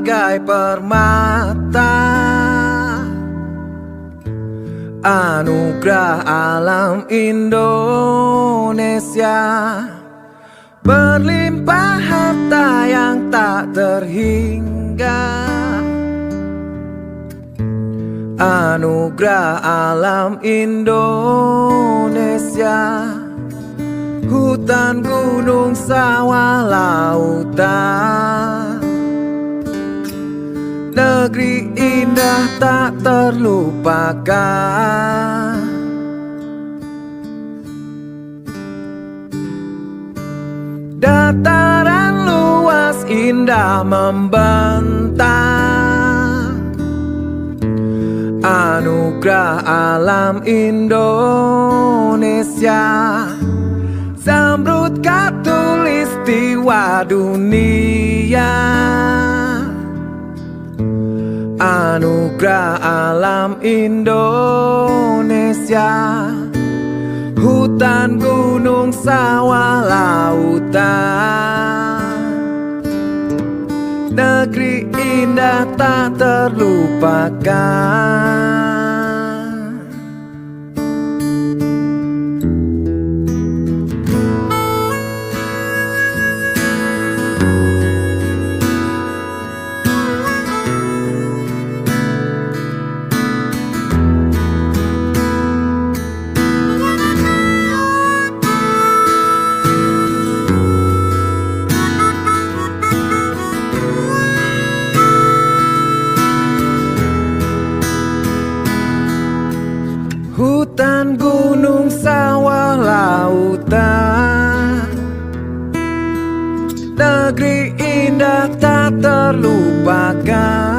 bagai permata, anugerah alam Indonesia, berlimpah harta yang tak terhingga. Anugerah alam Indonesia, hutan, gunung, sawah, lautan, negeri indah tak terlupakan. Dataran luas indah membentang, anugerah alam Indonesia, zamrud khatulistiwa dunia. Anugerah alam Indonesia, hutan, gunung, sawah, lautan, negeri indah tak terlupakan. Hutan, gunung, sawah, lautan, negeri indah tak terlupakan.